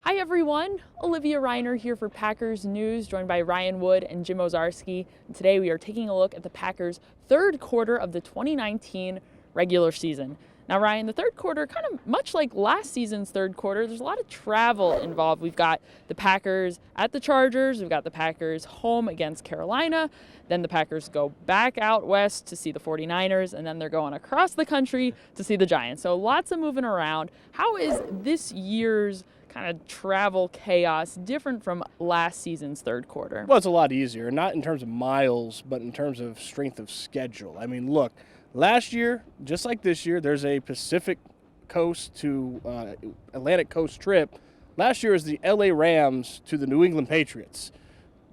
Hi everyone, Olivia Reiner here for Packers News, joined by Ryan Wood and Jim Owczarski. And today we are taking a look at the Packers' third quarter of the 2019 regular season. Now Ryan, the third quarter, kind of much like last season's third quarter, there's a lot of travel involved. We've got the Packers at the Chargers, we've got the Packers home against Carolina, then the Packers go back out west to see the 49ers, and then they're going across the country to see the Giants. So lots of moving around. How is this year's kind of travel chaos different from last season's third quarter? Well, it's a lot easier, not in terms of miles, but in terms of strength of schedule. I mean, look, last year, just like this year, there's a Pacific Coast to Atlantic Coast trip. Last year was the LA Rams to the New England Patriots.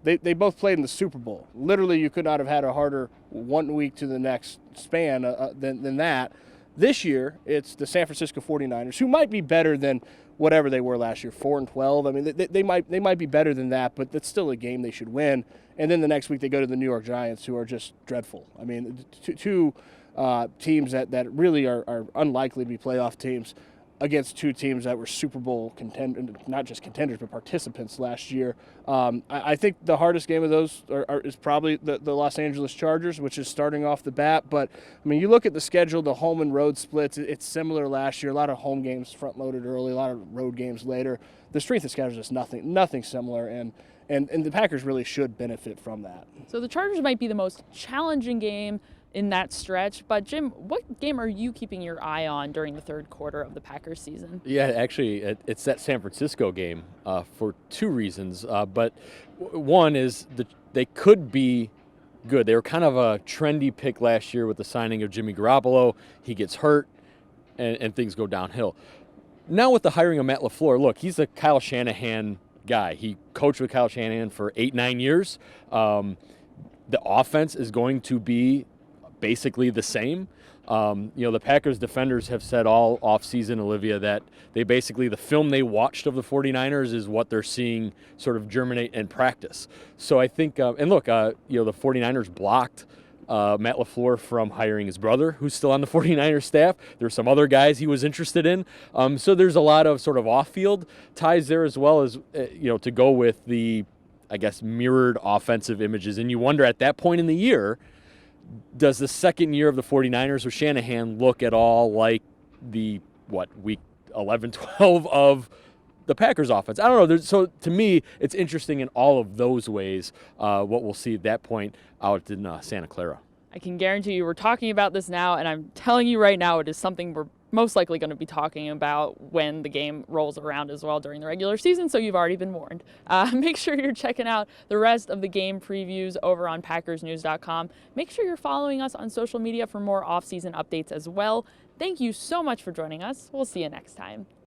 They both played in the Super Bowl. Literally, you could not have had a harder 1 week to the next span than that. This year, it's the San Francisco 49ers, who might be better than whatever they were last year, 4-12. I mean, they might be better than that, but that's still a game they should win. And then the next week they go to the New York Giants, who are just dreadful. I mean, two teams that really are unlikely to be playoff teams against two teams that were Super Bowl contenders, not just contenders, but participants last year. I think the hardest game of those is probably the Los Angeles Chargers, which is starting off the bat. But, I mean, you look at the schedule, the home and road splits, it's similar last year. A lot of home games front-loaded early, a lot of road games later. The strength of schedule is nothing similar, and the Packers really should benefit from that. So the Chargers might be the most challenging game in that stretch. But Jim, what game are you keeping your eye on during the third quarter of the Packers season? Yeah, actually, it's that San Francisco game for two reasons. But one is they could be good. They were kind of a trendy pick last year with the signing of Jimmy Garoppolo. He gets hurt, and things go downhill. Now with the hiring of Matt LaFleur, look, he's a Kyle Shanahan guy. He coached with Kyle Shanahan for 8-9 years. The offense is going to be basically the same. The Packers defenders have said all offseason, Olivia, that they basically, the film they watched of the 49ers is what they're seeing sort of germinate in practice. So I think, and look, the 49ers blocked Matt LaFleur from hiring his brother, who's still on the 49ers staff. There's some other guys he was interested in. So there's a lot of sort of off-field ties there, as well as, to go with the, I guess, mirrored offensive images. And you wonder at that point in the year, does the second year of the 49ers with Shanahan look at all like the, week 11, 12 of the Packers offense? I don't know. So to me, it's interesting in all of those ways what we'll see at that point out in Santa Clara. I can guarantee you we're talking about this now, and I'm telling you right now it is something we're most likely going to be talking about when the game rolls around as well during the regular season, so you've already been warned. Make sure you're checking out the rest of the game previews over on PackersNews.com. Make sure you're following us on social media for more off-season updates as well. Thank you so much for joining us. We'll see you next time.